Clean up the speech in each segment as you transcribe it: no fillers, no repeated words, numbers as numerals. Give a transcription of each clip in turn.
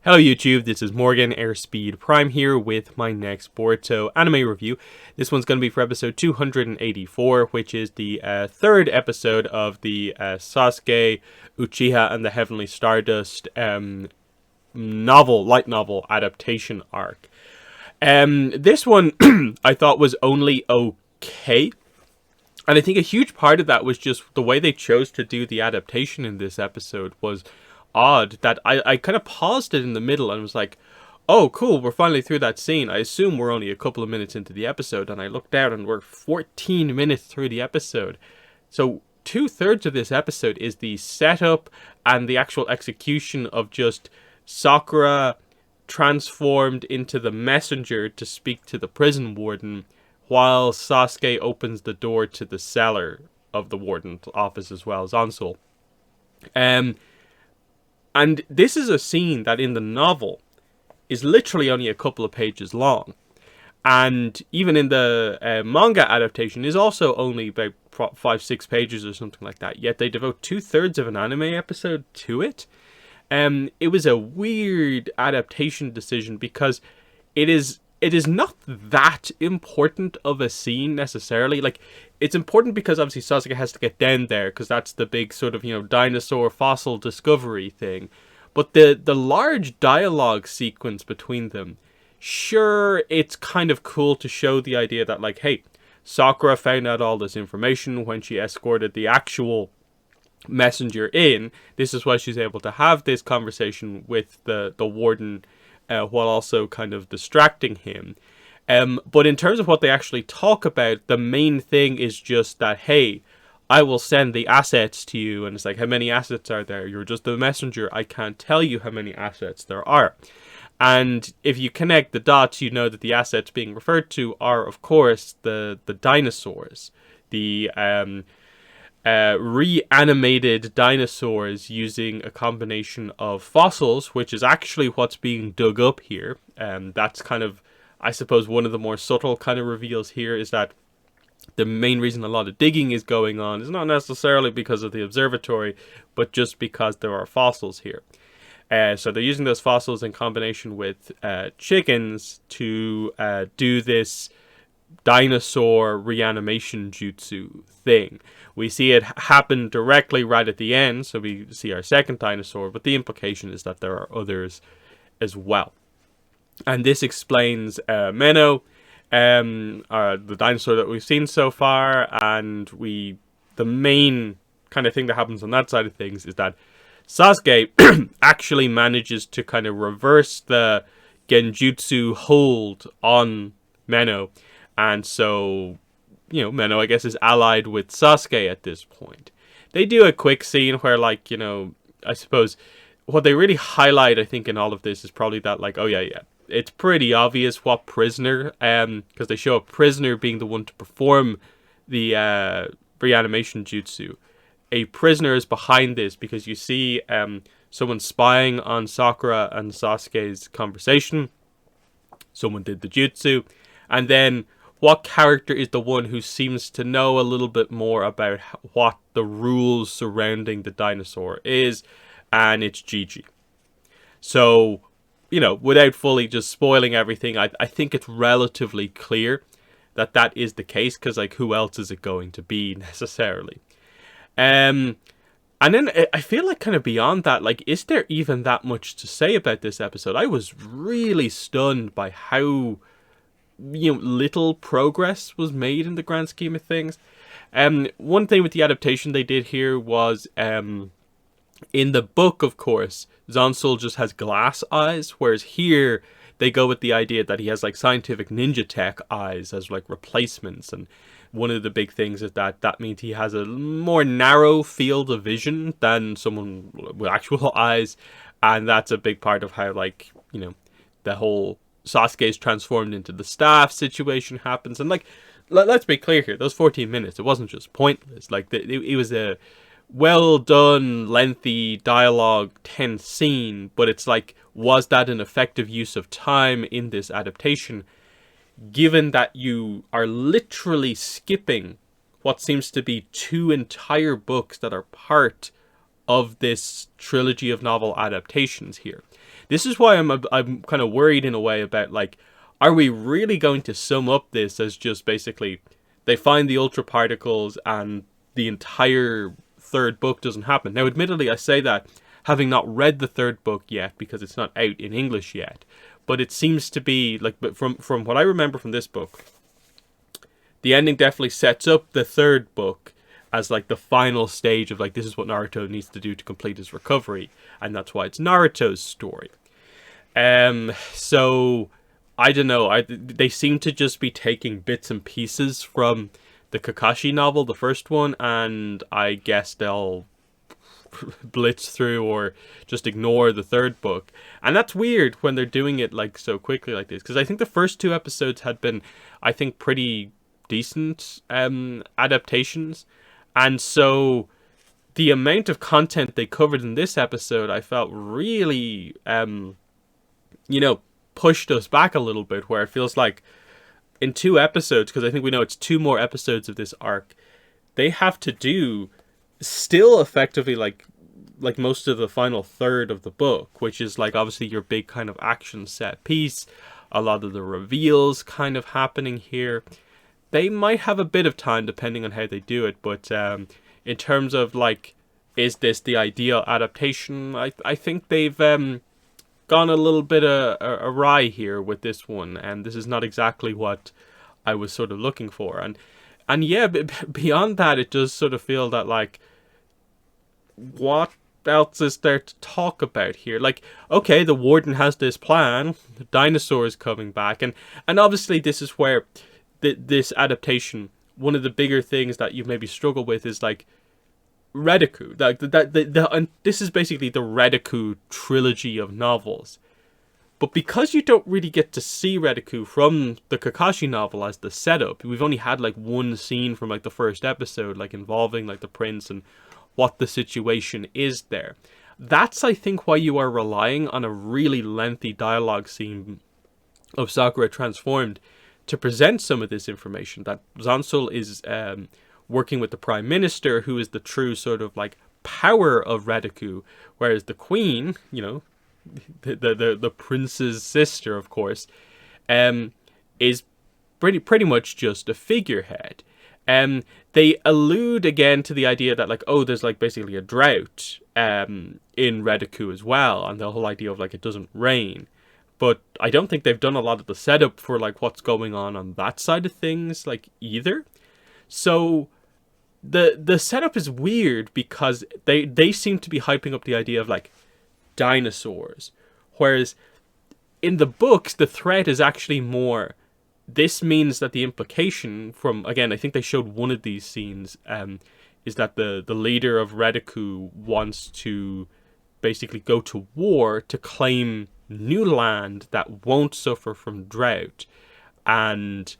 Hello YouTube, this is Morgan Airspeed Prime here with my next Boruto anime review. This one's going to be for episode 284, which is the third episode of the Sasuke, Uchiha, and the Heavenly Stardust light novel adaptation arc. This one I thought was only okay. And I think a huge part of that was just the way they chose to do the adaptation in this episode was odd, that I kind of paused it in the middle and was like, oh cool, we're finally through that scene. I assume we're only a couple of minutes into the episode, and I looked down and we're 14 minutes through the episode. So 2/3 of this episode is the setup and the actual execution of just Sakura transformed into the messenger to speak to the prison warden, while Sasuke opens the door to the cellar of the warden's office as well, Zansul. And this is a scene that in the novel is literally only a couple of pages long. And even in the manga adaptation is also only about 5-6 pages or something like that. Yet they devote 2/3 of an anime episode to it. It was a weird adaptation decision because it is not that important of a scene necessarily. Like, it's important because obviously Sasuke has to get down there because that's the big sort of, dinosaur fossil discovery thing. But the large dialogue sequence between them, sure, it's kind of cool to show the idea that, like, hey, Sakura found out all this information when she escorted the actual messenger in. This is why she's able to have this conversation with the warden while also kind of distracting him. But in terms of what they actually talk about, the main thing is just that, hey, I will send the assets to you. And it's like, how many assets are there? You're just the messenger. I can't tell you how many assets there are. And if you connect the dots, you know that the assets being referred to are, of course, the dinosaurs. The reanimated dinosaurs using a combination of fossils, which is actually what's being dug up here. That's kind of, I suppose, one of the more subtle kind of reveals here is that the main reason a lot of digging is going on is not necessarily because of the observatory, but just because there are fossils here. So they're using those fossils in combination with chickens to do this dinosaur reanimation jutsu thing. We see it happen directly right at the end, so we see our second dinosaur, but the implication is that there are others as well. And this explains Menno, the dinosaur that we've seen so far, and the main kind of thing that happens on that side of things is that Sasuke actually manages to kind of reverse the genjutsu hold on Menno, and so, Menno, I guess, is allied with Sasuke at this point. They do a quick scene where, like, I suppose what they really highlight, I think, in all of this is probably that, like, oh yeah, it's pretty obvious what prisoner, because they show a prisoner being the one to perform the reanimation jutsu. A prisoner is behind this because you see someone spying on Sakura and Sasuke's conversation. Someone did the jutsu. And then what character is the one who seems to know a little bit more about what the rules surrounding the dinosaur is? And it's Gigi. So, without fully just spoiling everything, I think it's relatively clear that that is the case, because, like, who else is it going to be necessarily? And then I feel like kind of beyond that, like, is there even that much to say about this episode? I was really stunned by how little progress was made in the grand scheme of things. One thing with the adaptation they did here was, in the book, of course, Zansul just has glass eyes, whereas here they go with the idea that he has, like, scientific ninja tech eyes as, like, replacements. And one of the big things is that means he has a more narrow field of vision than someone with actual eyes, and that's a big part of how, like, the whole Sasuke's transformed into the staff situation happens. And, like, let's be clear here, those 14 minutes, it wasn't just pointless. Like, it was a well done, lengthy dialogue, tense scene, but it's like, was that an effective use of time in this adaptation, given that you are literally skipping what seems to be 2 entire books that are part of this trilogy of novel adaptations here? this is why I'm kind of worried in a way about, like, are we really going to sum up this as just basically they find the ultra particles and the entire third book doesn't happen? Now, admittedly, I say that having not read the third book yet because it's not out in English yet, but it seems to be like, but from what I remember from this book, the ending definitely sets up the third book as like the final stage of like, this is what Naruto needs to do to complete his recovery, and that's why it's Naruto's story. So I don't know. They seem to just be taking bits and pieces from the Kakashi novel, the first one, and I guess they'll blitz through or just ignore the third book. And that's weird when they're doing it like so quickly like this, because I think the first two episodes had been, I think, pretty decent adaptations. And so the amount of content they covered in this episode, I felt really, pushed us back a little bit, where it feels like in two episodes, because I think we know it's two more episodes of this arc, they have to do still effectively like most of the final third of the book, which is like obviously your big kind of action set piece, a lot of the reveals kind of happening here. They might have a bit of time depending on how they do it, but in terms of like, is this the ideal adaptation? I think they've gone a little bit awry here with this one, and this is not exactly what I was sort of looking for. And yeah, beyond that, it does sort of feel that like, what else is there to talk about here? Like, okay, the warden has this plan, the dinosaurs coming back, and obviously this is where this adaptation, one of the bigger things that you maybe struggle with is like Rediku. Like and this is basically the Rediku trilogy of novels. But because you don't really get to see Rediku from the Kakashi novel as the setup, we've only had like one scene from like the first episode, like involving like the prince and what the situation is there. That's, I think, why you are relying on a really lengthy dialogue scene of Sakura transformed to present some of this information, that Zansul is working with the prime minister, who is the true sort of like power of Rediku, whereas the queen, the prince's sister, of course, is pretty much just a figurehead. They allude again to the idea that like, oh, there's like basically a drought in Rediku as well, and the whole idea of like it doesn't rain. But I don't think they've done a lot of the setup for like what's going on that side of things like either. So the setup is weird because they seem to be hyping up the idea of like dinosaurs, whereas in the books the threat is actually more, this means that the implication from, again, I think they showed one of these scenes, is that the leader of Rediku wants to basically go to war to claim new land that won't suffer from drought. And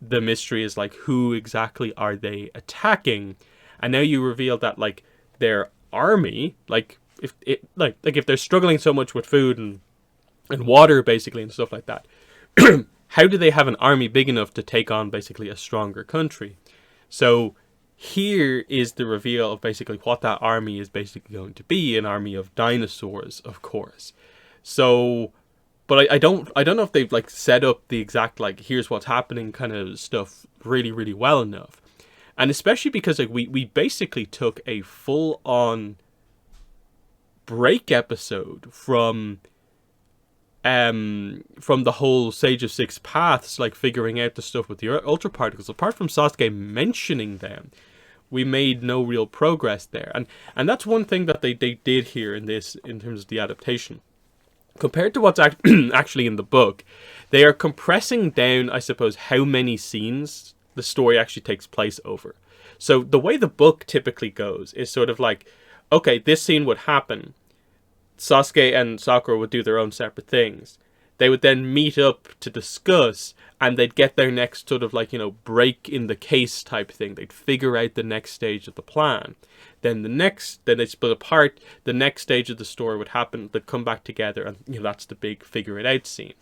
the mystery is like, who exactly are they attacking? And now you reveal that like their army, like if they're struggling so much with food and water basically and stuff like that, how do they have an army big enough to take on basically a stronger country? So here is the reveal of basically what that army is basically going to be, an army of dinosaurs, of course. So, but I don't know if they've like set up the exact like, here's what's happening kind of stuff really, really well enough. And especially because like we basically took a full on break episode from the whole Sage of Six Paths, like figuring out the stuff with the ultra particles. Apart from Sasuke mentioning them, we made no real progress there. And that's one thing that they did here in this, in terms of the adaptation. Compared to what's actually in the book, they are compressing down, I suppose, how many scenes the story actually takes place over. So the way the book typically goes is sort of like, okay, this scene would happen. Sasuke and Sakura would do their own separate things. They would then meet up to discuss, and they'd get their next sort of like, break in the case type thing. They'd figure out the next stage of the plan. Then they'd split apart. The next stage of the story would happen. They'd come back together, and that's the big figure it out scene.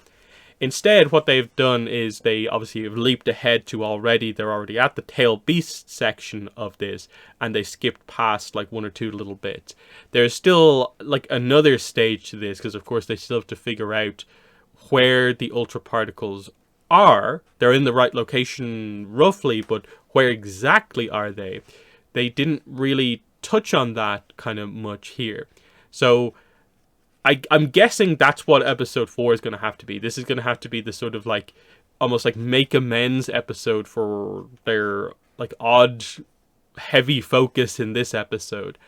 Instead, what they've done is they obviously have leaped ahead to they're already at the tail beast section of this, and they skipped past like one or two little bits. There's still like another stage to this, because of course they still have to figure out where the ultra particles are. They're in the right location roughly, but where exactly are they? They didn't really touch on that kind of much here. So I'm guessing that's what episode 4 is going to have to be. This is going to have to be the sort of like almost like make amends episode for their like odd heavy focus in this episode.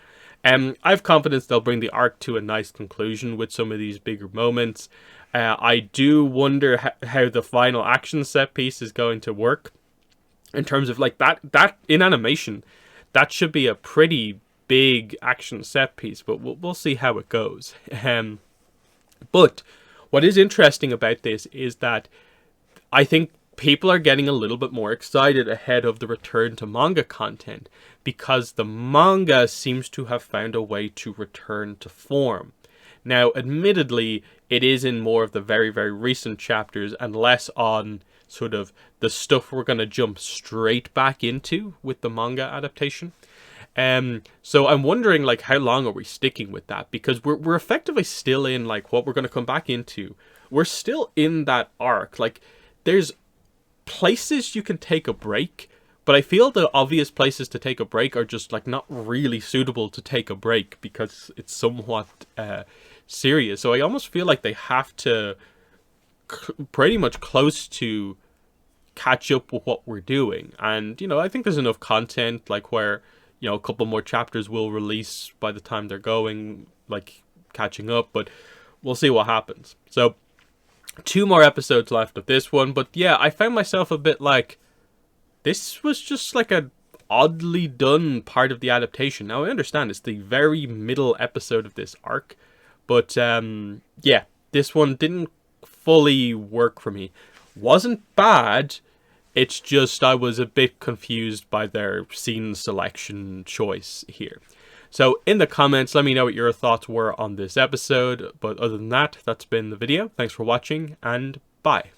I have confidence they'll bring the arc to a nice conclusion with some of these bigger moments. I do wonder how the final action set piece is going to work in terms of like that in animation. That should be a pretty big action set piece, but we'll see how it goes. But what is interesting about this is that I think people are getting a little bit more excited ahead of the return to manga content, because the manga seems to have found a way to return to form. Now, admittedly, it is in more of the very, very recent chapters and less on sort of the stuff we're going to jump straight back into with the manga adaptation. So I'm wondering, like, how long are we sticking with that? Because we're effectively still in, like, what we're going to come back into. We're still in that arc. Like, there's places you can take a break, but I feel the obvious places to take a break are just, like, not really suitable to take a break because it's somewhat serious. So I almost feel like they have to pretty much close to catch up with what we're doing. And, you know, I think there's enough content, like, where, you know, a couple more chapters will release by the time they're going, like, catching up, but we'll see what happens. So 2 more episodes left of this one, but yeah, I found myself a bit like, this was just like a oddly done part of the adaptation. Now, I understand it's the very middle episode of this arc, but yeah, this one didn't fully work for me. Wasn't bad, it's just I was a bit confused by their scene selection choice here. So in the comments, let me know what your thoughts were on this episode. But other than that, that's been the video. Thanks for watching, and bye.